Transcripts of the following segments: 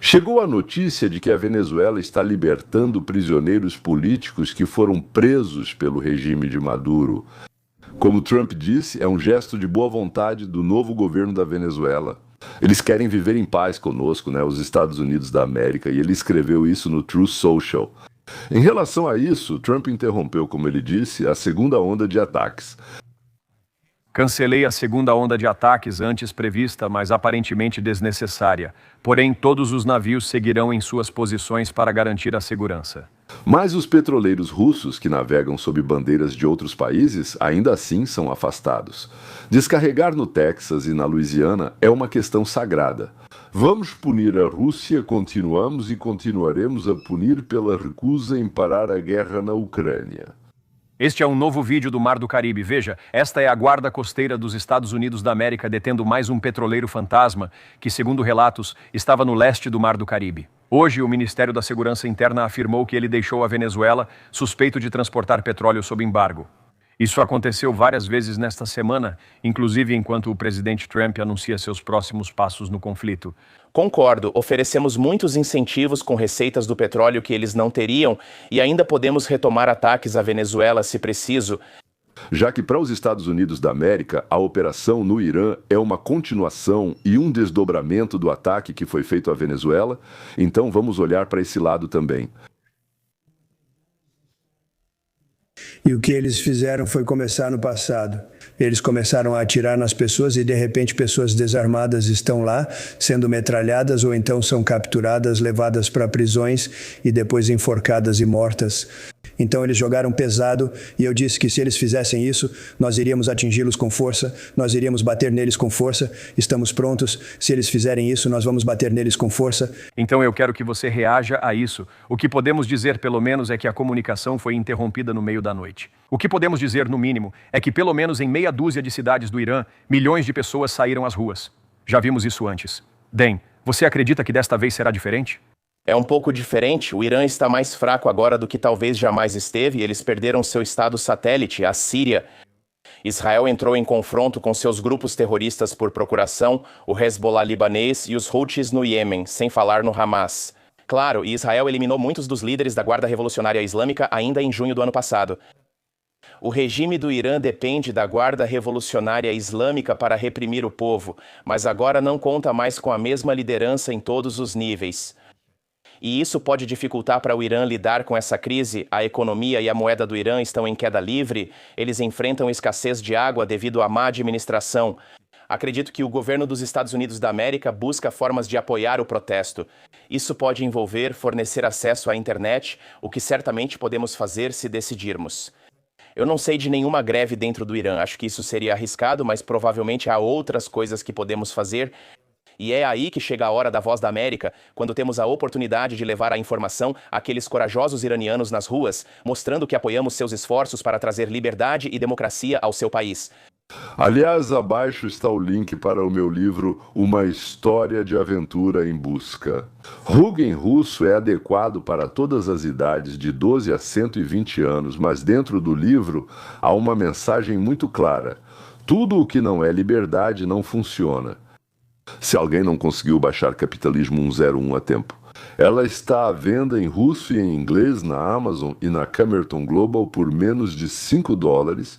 Chegou a notícia de que a Venezuela está libertando prisioneiros políticos que foram presos pelo regime de Maduro. Como Trump disse, é um gesto de boa vontade do novo governo da Venezuela. Eles querem viver em paz conosco, os Estados Unidos da América, e ele escreveu isso no Truth Social. Em relação a isso, Trump interrompeu, como ele disse, a segunda onda de ataques. Cancelei a segunda onda de ataques antes prevista, mas aparentemente desnecessária. Porém, todos os navios seguirão em suas posições para garantir a segurança. Mas os petroleiros russos que navegam sob bandeiras de outros países ainda assim são afastados. Descarregar no Texas e na Louisiana é uma questão sagrada. Vamos punir a Rússia, continuamos e continuaremos a punir pela recusa em parar a guerra na Ucrânia. Este é um novo vídeo do Mar do Caribe. Veja, esta é a guarda costeira dos Estados Unidos da América detendo mais um petroleiro fantasma que, segundo relatos, estava no leste do Mar do Caribe. Hoje, o Ministério da Segurança Interna afirmou que ele deixou a Venezuela suspeito de transportar petróleo sob embargo. Isso aconteceu várias vezes nesta semana, inclusive enquanto o presidente Trump anuncia seus próximos passos no conflito. Concordo, oferecemos muitos incentivos com receitas do petróleo que eles não teriam e ainda podemos retomar ataques à Venezuela se preciso. Já que para os Estados Unidos da América, a operação no Irã é uma continuação e um desdobramento do ataque que foi feito à Venezuela, então vamos olhar para esse lado também. E o que eles fizeram foi começar no passado. Eles começaram a atirar nas pessoas e, de repente, pessoas desarmadas estão lá, sendo metralhadas ou então são capturadas, levadas para prisões e depois enforcadas e mortas. Então eles jogaram pesado e eu disse que se eles fizessem isso, nós iríamos atingi-los com força, nós iríamos bater neles com força, estamos prontos, se eles fizerem isso, nós vamos bater neles com força. Então eu quero que você reaja a isso. O que podemos dizer, pelo menos, é que a comunicação foi interrompida no meio da noite. O que podemos dizer, no mínimo, é que pelo menos em meia dúzia de cidades do Irã, milhões de pessoas saíram às ruas. Já vimos isso antes. Dan, você acredita que desta vez será diferente? É um pouco diferente, o Irã está mais fraco agora do que talvez jamais esteve e eles perderam seu estado satélite, a Síria. Israel entrou em confronto com seus grupos terroristas por procuração, o Hezbollah libanês e os Houthis no Iêmen, sem falar no Hamas. Claro, e Israel eliminou muitos dos líderes da Guarda Revolucionária Islâmica ainda em junho do ano passado. O regime do Irã depende da Guarda Revolucionária Islâmica para reprimir o povo, mas agora não conta mais com a mesma liderança em todos os níveis. E isso pode dificultar para o Irã lidar com essa crise. A economia e a moeda do Irã estão em queda livre, eles enfrentam escassez de água devido à má administração. Acredito que o governo dos Estados Unidos da América busca formas de apoiar o protesto. Isso pode envolver fornecer acesso à internet, o que certamente podemos fazer se decidirmos. Eu não sei de nenhuma greve dentro do Irã, acho que isso seria arriscado, mas provavelmente há outras coisas que podemos fazer. E é aí que chega a hora da Voz da América, quando temos a oportunidade de levar a informação àqueles corajosos iranianos nas ruas, mostrando que apoiamos seus esforços para trazer liberdade e democracia ao seu país. Aliás, abaixo está o link para o meu livro Uma História de Aventura em Busca. Hug em russo é adequado para todas as idades, de 12 a 120 anos, mas dentro do livro há uma mensagem muito clara. Tudo o que não é liberdade não funciona. Se alguém não conseguiu baixar Capitalismo 101 a tempo. Ela está à venda em russo e em inglês na Amazon e na Camerton Global por menos de $5.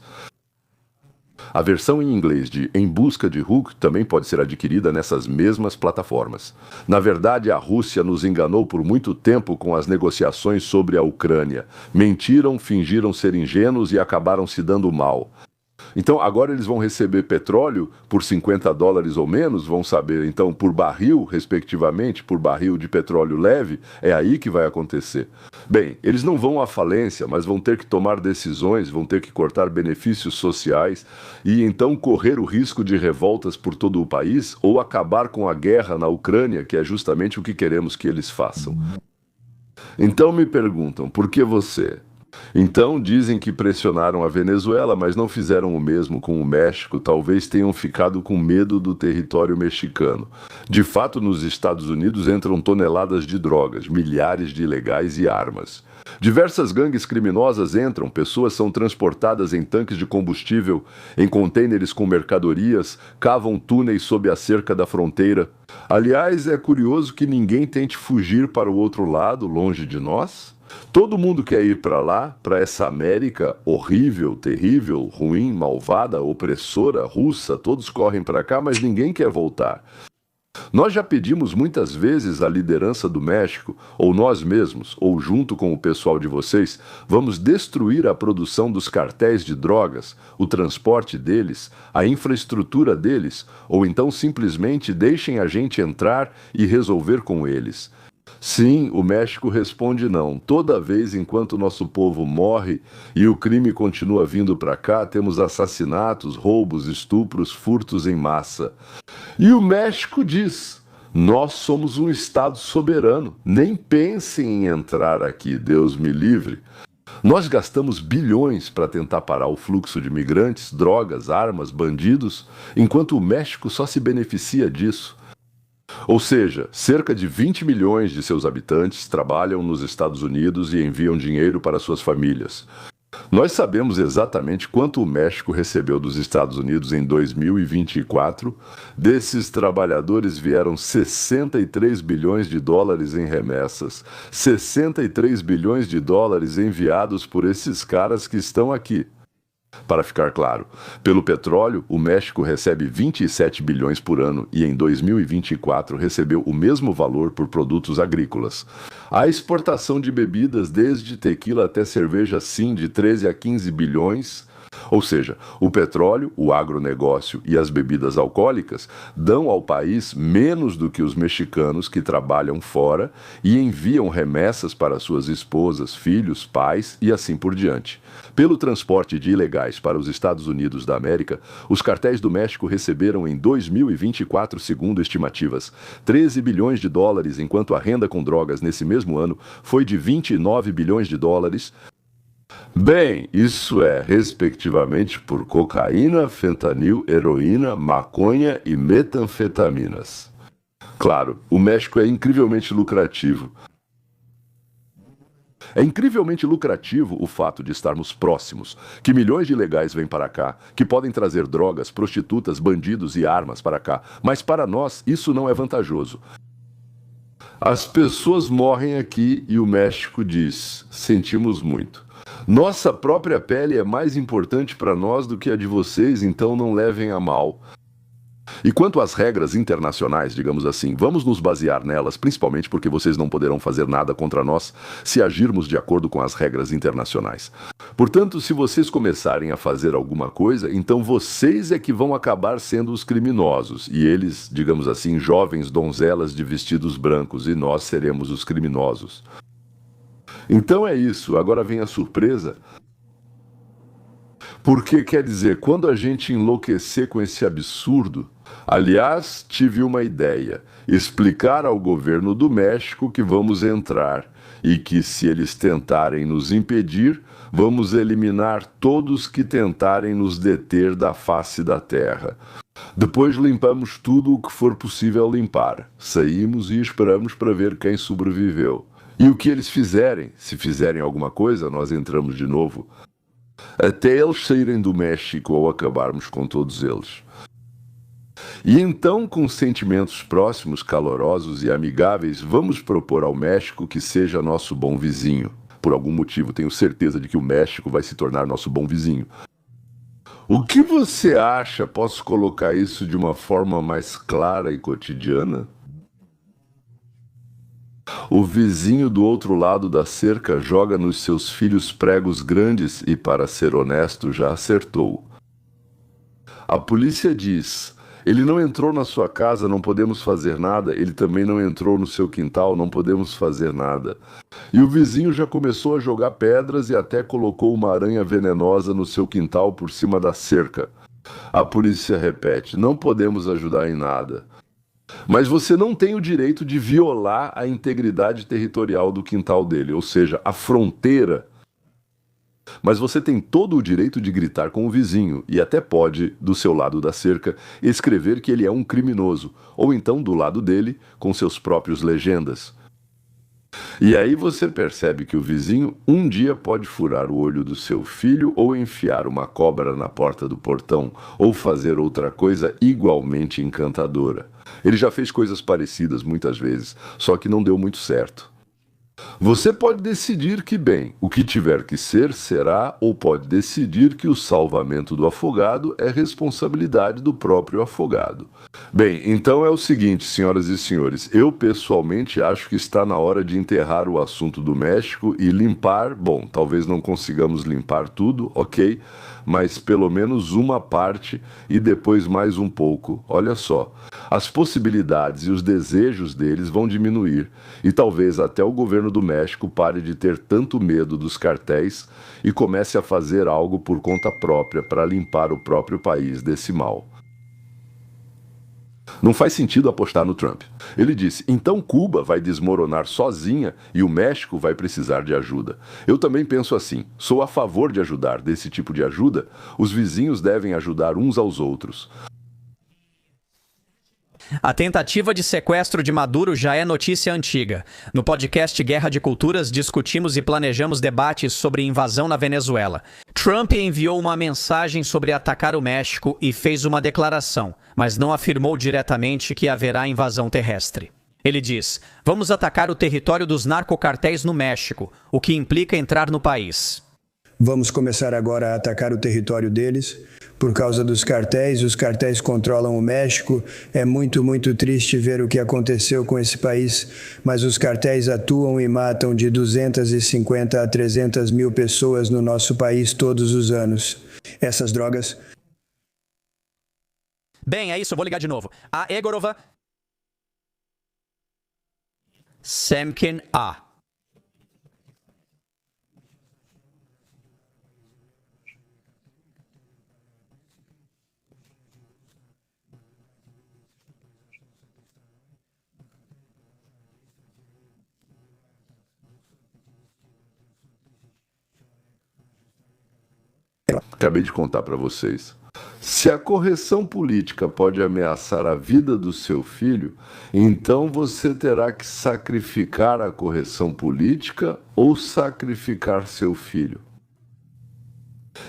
A versão em inglês de Em Busca de Hug também pode ser adquirida nessas mesmas plataformas. Na verdade, a Rússia nos enganou por muito tempo com as negociações sobre a Ucrânia. Mentiram, fingiram ser ingênuos e acabaram se dando mal. Então agora eles vão receber petróleo por $50 ou menos, vão saber, então por barril, respectivamente, por barril de petróleo leve, é aí que vai acontecer. Bem, eles não vão à falência, mas vão ter que tomar decisões, vão ter que cortar benefícios sociais e então correr o risco de revoltas por todo o país ou acabar com a guerra na Ucrânia, que é justamente o que queremos que eles façam. Então me perguntam, por que você? Então dizem que pressionaram a Venezuela, mas não fizeram o mesmo com o México, talvez tenham ficado com medo do território mexicano. De fato, nos Estados Unidos entram toneladas de drogas, milhares de ilegais e armas. Diversas gangues criminosas entram, pessoas são transportadas em tanques de combustível, em contêineres com mercadorias, cavam túneis sob a cerca da fronteira. Aliás, é curioso que ninguém tente fugir para o outro lado, longe de nós. Todo mundo quer ir para lá, para essa América horrível, terrível, ruim, malvada, opressora, russa, todos correm para cá, mas ninguém quer voltar. Nós já pedimos muitas vezes à liderança do México, ou nós mesmos, ou junto com o pessoal de vocês, vamos destruir a produção dos cartéis de drogas, o transporte deles, a infraestrutura deles, ou então simplesmente deixem a gente entrar e resolver com eles. Sim, o México responde não. Toda vez enquanto nosso povo morre e o crime continua vindo para cá, temos assassinatos, roubos, estupros, furtos em massa. E o México diz: nós somos um Estado soberano, nem pensem em entrar aqui, Deus me livre. Nós gastamos bilhões para tentar parar o fluxo de migrantes, drogas, armas, bandidos, enquanto o México só se beneficia disso. Ou seja, cerca de 20 milhões de seus habitantes trabalham nos Estados Unidos e enviam dinheiro para suas famílias. Nós sabemos exatamente quanto o México recebeu dos Estados Unidos em 2024. Desses trabalhadores vieram 63 bilhões de dólares em remessas. 63 bilhões de dólares enviados por esses caras que estão aqui. Para ficar claro, pelo petróleo, o México recebe 27 bilhões por ano e em 2024 recebeu o mesmo valor por produtos agrícolas. A exportação de bebidas, desde tequila até cerveja, sim, de 13 a 15 bilhões. Ou seja, o petróleo, o agronegócio e as bebidas alcoólicas dão ao país menos do que os mexicanos que trabalham fora e enviam remessas para suas esposas, filhos, pais e assim por diante. Pelo transporte de ilegais para os Estados Unidos da América, os cartéis do México receberam em 2024, segundo estimativas, 13 bilhões de dólares, enquanto a renda com drogas nesse mesmo ano foi de 29 bilhões de dólares. Bem, isso é, respectivamente, por cocaína, fentanil, heroína, maconha e metanfetaminas. Claro, o México é incrivelmente lucrativo. É incrivelmente lucrativo o fato de estarmos próximos, que milhões de ilegais vêm para cá, que podem trazer drogas, prostitutas, bandidos e armas para cá, mas para nós isso não é vantajoso. As pessoas morrem aqui e o México diz: sentimos muito. Nossa própria pele é mais importante para nós do que a de vocês, então não levem a mal. E quanto às regras internacionais, digamos assim, vamos nos basear nelas, principalmente porque vocês não poderão fazer nada contra nós se agirmos de acordo com as regras internacionais. Portanto, se vocês começarem a fazer alguma coisa, então vocês é que vão acabar sendo os criminosos, e eles, digamos assim, jovens donzelas de vestidos brancos, e nós seremos os criminosos. Então é isso, agora vem a surpresa. Porque, quer dizer, quando a gente enlouquecer com esse absurdo... Aliás, tive uma ideia, explicar ao governo do México que vamos entrar e que, se eles tentarem nos impedir, vamos eliminar todos que tentarem nos deter da face da terra. Depois limpamos tudo o que for possível limpar, saímos e esperamos para ver quem sobreviveu. E o que eles fizerem, se fizerem alguma coisa, nós entramos de novo, até eles saírem do México ou acabarmos com todos eles. E então, com sentimentos próximos, calorosos e amigáveis, vamos propor ao México que seja nosso bom vizinho. Por algum motivo, tenho certeza de que o México vai se tornar nosso bom vizinho. O que você acha? Posso colocar isso de uma forma mais clara e cotidiana? O vizinho do outro lado da cerca joga nos seus filhos pregos grandes e, para ser honesto, já acertou. A polícia diz: ele não entrou na sua casa, não podemos fazer nada. Ele também não entrou no seu quintal, não podemos fazer nada. E o vizinho já começou a jogar pedras e até colocou uma aranha venenosa no seu quintal por cima da cerca. A polícia repete: não podemos ajudar em nada. Mas você não tem o direito de violar a integridade territorial do quintal dele, ou seja, a fronteira. Mas você tem todo o direito de gritar com o vizinho e até pode, do seu lado da cerca, escrever que ele é um criminoso, ou então do lado dele, com seus próprios legendas. E aí você percebe que o vizinho um dia pode furar o olho do seu filho ou enfiar uma cobra na porta do portão ou fazer outra coisa igualmente encantadora. Ele já fez coisas parecidas muitas vezes, só que não deu muito certo. Você pode decidir que, bem, o que tiver que ser, será, ou pode decidir que o salvamento do afogado é responsabilidade do próprio afogado. Bem, então é o seguinte, senhoras e senhores, eu pessoalmente acho que está na hora de enterrar o assunto do México e limpar, bom, talvez não consigamos limpar tudo, ok, mas pelo menos uma parte e depois mais um pouco. Olha só, as possibilidades e os desejos deles vão diminuir e talvez até o governo do México pare de ter tanto medo dos cartéis e comece a fazer algo por conta própria para limpar o próprio país desse mal. Não faz sentido apostar no Trump. Ele disse, então Cuba vai desmoronar sozinha e o México vai precisar de ajuda. Eu também penso assim, sou a favor de ajudar desse tipo de ajuda, os vizinhos devem ajudar uns aos outros. A tentativa de sequestro de Maduro já é notícia antiga. No podcast Guerra de Culturas, discutimos e planejamos debates sobre invasão na Venezuela. Trump enviou uma mensagem sobre atacar o México e fez uma declaração, mas não afirmou diretamente que haverá invasão terrestre. Ele diz, vamos atacar o território dos narcocartéis no México, o que implica entrar no país. Vamos começar agora a atacar o território deles. Por causa dos cartéis, os cartéis controlam o México. É muito, muito triste ver o que aconteceu com esse país, mas os cartéis atuam e matam de 250 a 300 mil pessoas no nosso país todos os anos. Essas drogas... Bem, é isso, vou ligar de novo. A Egorova... Semkin A. Acabei de contar para vocês. Se a correção política pode ameaçar a vida do seu filho, então você terá que sacrificar a correção política ou sacrificar seu filho.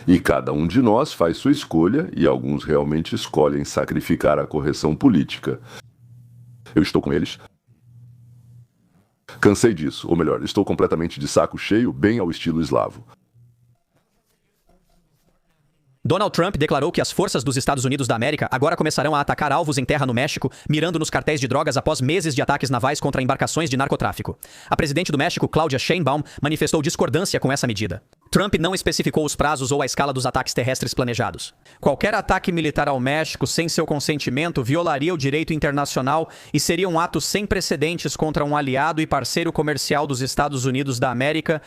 E cada um de nós faz sua escolha e alguns realmente escolhem sacrificar a correção política. Eu estou com eles. Cansei disso, ou melhor, estou completamente de saco cheio, bem ao estilo eslavo. Donald Trump declarou que as forças dos Estados Unidos da América agora começarão a atacar alvos em terra no México, mirando nos cartéis de drogas após meses de ataques navais contra embarcações de narcotráfico. A presidente do México, Claudia Sheinbaum, manifestou discordância com essa medida. Trump não especificou os prazos ou a escala dos ataques terrestres planejados. Qualquer ataque militar ao México sem seu consentimento violaria o direito internacional e seria um ato sem precedentes contra um aliado e parceiro comercial dos Estados Unidos da América.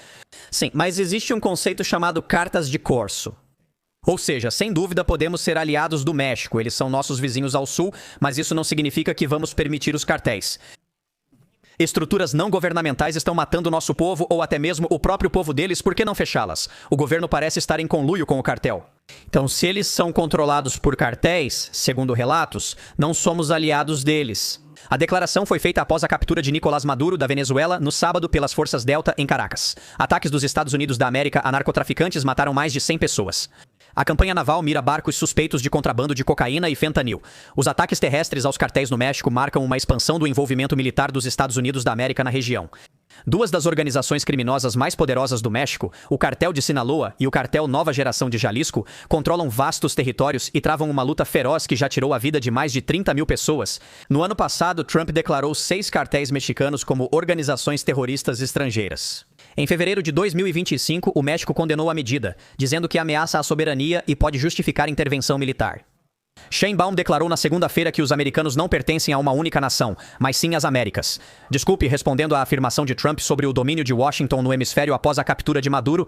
Sim, mas existe um conceito chamado cartas de Corso. Ou seja, sem dúvida podemos ser aliados do México, eles são nossos vizinhos ao sul, mas isso não significa que vamos permitir os cartéis. Estruturas não governamentais estão matando nosso povo ou até mesmo o próprio povo deles, por que não fechá-las? O governo parece estar em conluio com o cartel. Então, se eles são controlados por cartéis, segundo relatos, não somos aliados deles. A declaração foi feita após a captura de Nicolás Maduro, da Venezuela, no sábado pelas Forças Delta, em Caracas. Ataques dos Estados Unidos da América a narcotraficantes mataram mais de 100 pessoas. A campanha naval mira barcos suspeitos de contrabando de cocaína e fentanil. Os ataques terrestres aos cartéis no México marcam uma expansão do envolvimento militar dos Estados Unidos da América na região. Duas das organizações criminosas mais poderosas do México, o Cartel de Sinaloa e o Cartel Nova Geração de Jalisco, controlam vastos territórios e travam uma luta feroz que já tirou a vida de mais de 30 mil pessoas. No ano passado, Trump declarou 6 cartéis mexicanos como organizações terroristas estrangeiras. Em fevereiro de 2025, o México condenou a medida, dizendo que ameaça a soberania e pode justificar intervenção militar. Sheinbaum declarou na segunda-feira que os americanos não pertencem a uma única nação, mas sim às Américas. Desculpe, respondendo à afirmação de Trump sobre o domínio de Washington no hemisfério após a captura de Maduro,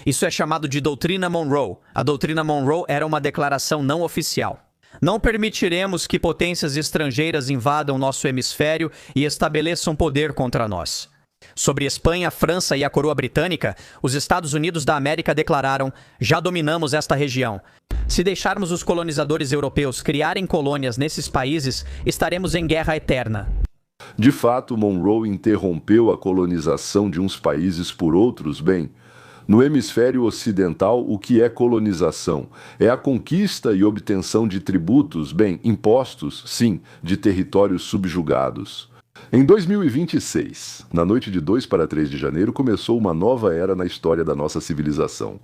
isso é chamado de Doutrina Monroe. A Doutrina Monroe era uma declaração não oficial. Não permitiremos que potências estrangeiras invadam nosso hemisfério e estabeleçam poder contra nós. Sobre Espanha, França e a coroa britânica, os Estados Unidos da América declararam: já dominamos esta região. Se deixarmos os colonizadores europeus criarem colônias nesses países, estaremos em guerra eterna. De fato, Monroe interrompeu a colonização de uns países por outros, bem. No hemisfério ocidental, o que é colonização? É a conquista e obtenção de tributos, bem, impostos, sim, de territórios subjugados. Em 2026, na noite de 2 para 3 de janeiro, começou uma nova era na história da nossa civilização.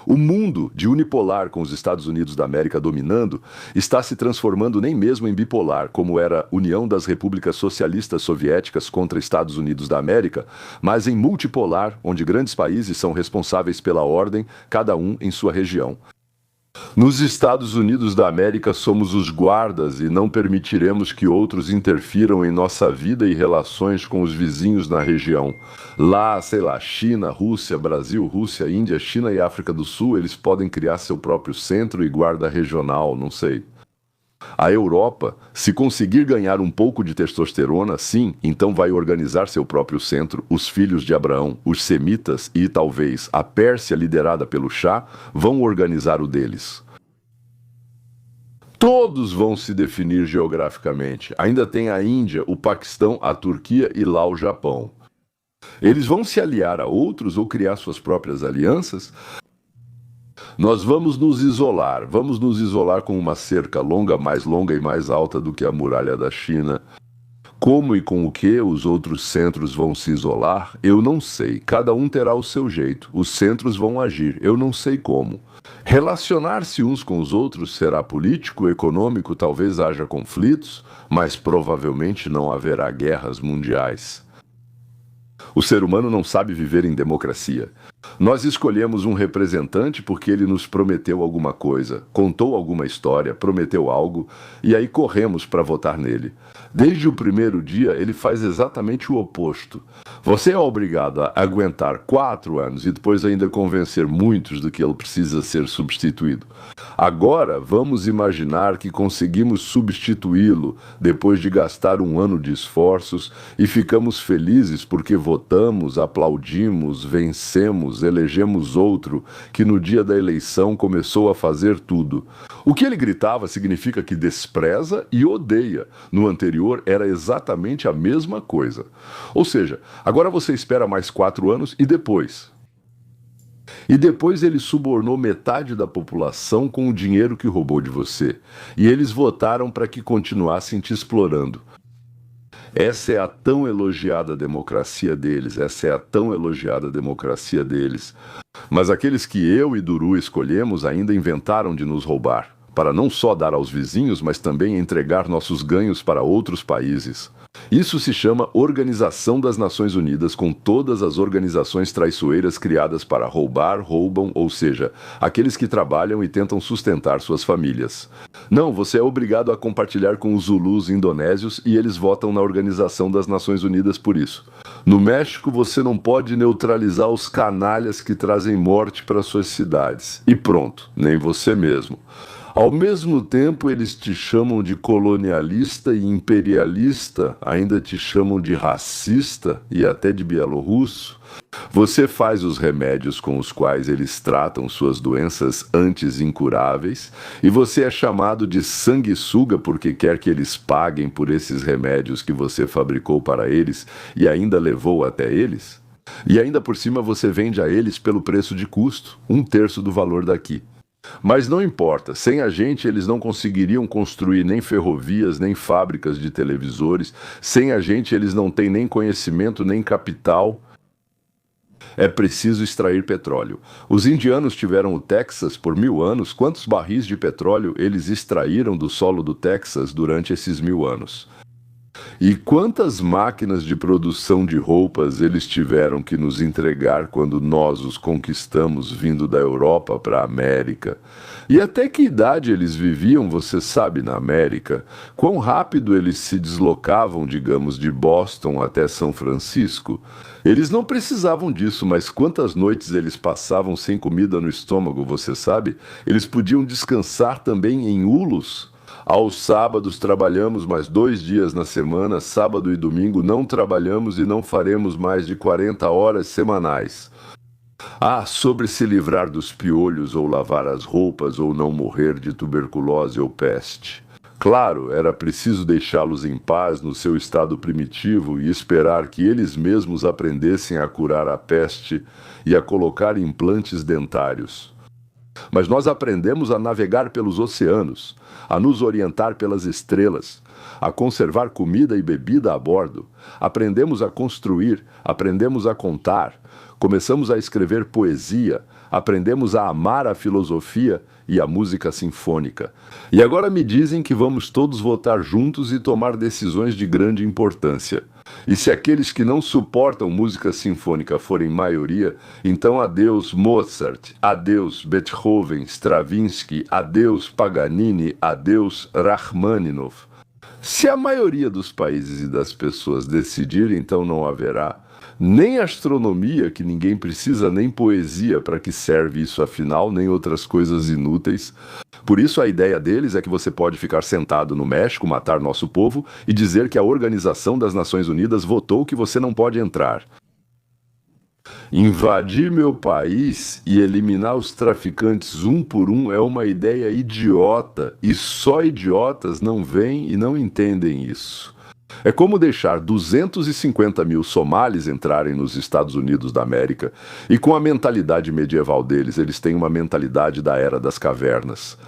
O mundo, de unipolar com os Estados Unidos da América dominando, está se transformando nem mesmo em bipolar, como era a União das Repúblicas Socialistas Soviéticas contra Estados Unidos da América, mas em multipolar, onde grandes países são responsáveis pela ordem, cada um em sua região. Nos Estados Unidos da América somos os guardas e não permitiremos que outros interfiram em nossa vida e relações com os vizinhos na região. Lá, sei lá, China, Rússia, Brasil, Rússia, Índia, China e África do Sul, eles podem criar seu próprio centro e guarda regional, não sei. A Europa, se conseguir ganhar um pouco de testosterona, sim, então vai organizar seu próprio centro. Os filhos de Abraão, os semitas e, talvez, a Pérsia liderada pelo Shah, vão organizar o deles. Todos vão se definir geograficamente. Ainda tem a Índia, o Paquistão, a Turquia e lá o Japão. Eles vão se aliar a outros ou criar suas próprias alianças? Nós vamos nos isolar com uma cerca longa, mais longa e mais alta do que a muralha da China. Como e com o que os outros centros vão se isolar, eu não sei. Cada um terá o seu jeito. Os centros vão agir, eu não sei como. Relacionar-se uns com os outros será político, econômico, talvez haja conflitos, mas provavelmente não haverá guerras mundiais. O ser humano não sabe viver em democracia. Nós escolhemos um representante porque ele nos prometeu alguma coisa, contou alguma história, prometeu algo, e aí corremos para votar nele. Desde o primeiro dia, ele faz exatamente o oposto. Você é obrigado a aguentar 4 anos e depois ainda convencer muitos de que ele precisa ser substituído. Agora, vamos imaginar que conseguimos substituí-lo depois de gastar 1 ano de esforços e ficamos felizes porque votamos, aplaudimos, vencemos, elegemos outro que no dia da eleição começou a fazer tudo. O que ele gritava significa que despreza e odeia. No anterior era exatamente a mesma coisa. Ou seja, agora você espera mais 4 anos e depois? E depois ele subornou metade da população com o dinheiro que roubou de você. E eles votaram para que continuassem te explorando. Essa é a tão elogiada democracia deles, Mas aqueles que eu e Duru escolhemos ainda inventaram de nos roubar, para não só dar aos vizinhos, mas também entregar nossos ganhos para outros países. Isso se chama Organização das Nações Unidas, com todas as organizações traiçoeiras criadas para roubar, roubam, ou seja, aqueles que trabalham e tentam sustentar suas famílias. Não, você é obrigado a compartilhar com os Zulus indonésios e eles votam na Organização das Nações Unidas por isso. No México, você não pode neutralizar os canalhas que trazem morte para suas cidades. E pronto, nem você mesmo. Ao mesmo tempo, eles te chamam de colonialista e imperialista, ainda te chamam de racista e até de bielorrusso. Você faz os remédios com os quais eles tratam suas doenças antes incuráveis e você é chamado de sanguessuga porque quer que eles paguem por esses remédios que você fabricou para eles e ainda levou até eles. E ainda por cima você vende a eles pelo preço de custo, 1/3 do valor daqui. Mas não importa, sem a gente eles não conseguiriam construir nem ferrovias, nem fábricas de televisores, sem a gente eles não têm nem conhecimento, nem capital. É preciso extrair petróleo. Os indianos tiveram o Texas por 1000 anos. Quantos barris de petróleo eles extraíram do solo do Texas durante esses 1000 anos? E quantas máquinas de produção de roupas eles tiveram que nos entregar quando nós os conquistamos vindo da Europa para a América? E até que idade eles viviam, você sabe, na América? Quão rápido eles se deslocavam, digamos, de Boston até São Francisco? Eles não precisavam disso, mas quantas noites eles passavam sem comida no estômago, você sabe? Eles podiam descansar também em hulos. Aos sábados trabalhamos mais 2 dias na semana, sábado e domingo não trabalhamos e não faremos mais de 40 horas semanais. Sobre se livrar dos piolhos ou lavar as roupas ou não morrer de tuberculose ou peste. Claro, era preciso deixá-los em paz no seu estado primitivo e esperar que eles mesmos aprendessem a curar a peste e a colocar implantes dentários. Mas nós aprendemos a navegar pelos oceanos, a nos orientar pelas estrelas, a conservar comida e bebida a bordo. Aprendemos a construir, aprendemos a contar, começamos a escrever poesia, aprendemos a amar a filosofia e a música sinfônica. E agora me dizem que vamos todos votar juntos e tomar decisões de grande importância. E se aqueles que não suportam música sinfônica forem maioria, então adeus Mozart, adeus Beethoven, Stravinsky, adeus Paganini, adeus Rachmaninoff. Se a maioria dos países e das pessoas decidir, então não haverá nem astronomia, que ninguém precisa, nem poesia, para que serve isso afinal, nem outras coisas inúteis. Por isso a ideia deles é que você pode ficar sentado no México, matar nosso povo e dizer que a Organização das Nações Unidas votou que você não pode entrar. Invadir meu país e eliminar os traficantes um por um é uma ideia idiota, e só idiotas não veem e não entendem isso. É como deixar 250 mil somalis entrarem nos Estados Unidos da América e com a mentalidade medieval deles, eles têm uma mentalidade da Era das Cavernas.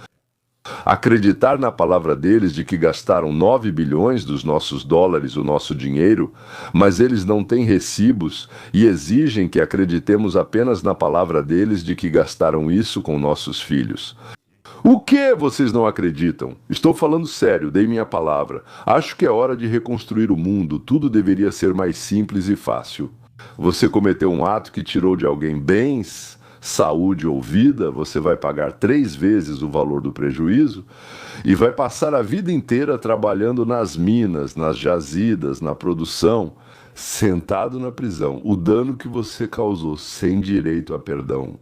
Acreditar na palavra deles de que gastaram 9 bilhões dos nossos dólares, o nosso dinheiro, mas eles não têm recibos e exigem que acreditemos apenas na palavra deles de que gastaram isso com nossos filhos. O que vocês não acreditam? Estou falando sério, dei minha palavra. Acho que é hora de reconstruir o mundo, tudo deveria ser mais simples e fácil. Você cometeu um ato que tirou de alguém bens, saúde ou vida, você vai pagar 3 vezes o valor do prejuízo e vai passar a vida inteira trabalhando nas minas, nas jazidas, na produção, sentado na prisão. O dano que você causou sem direito a perdão.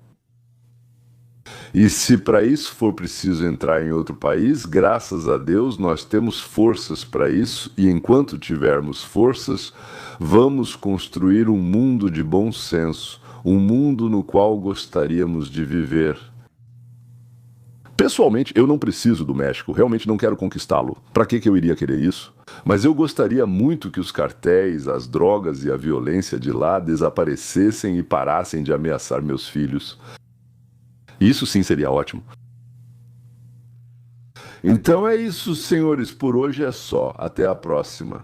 E se para isso for preciso entrar em outro país, graças a Deus nós temos forças para isso, e enquanto tivermos forças, vamos construir um mundo de bom senso, um mundo no qual gostaríamos de viver. Pessoalmente, eu não preciso do México, realmente não quero conquistá-lo. Para que eu iria querer isso? Mas eu gostaria muito que os cartéis, as drogas e a violência de lá desaparecessem e parassem de ameaçar meus filhos. Isso sim seria ótimo. Então é isso, senhores. Por hoje é só. Até a próxima.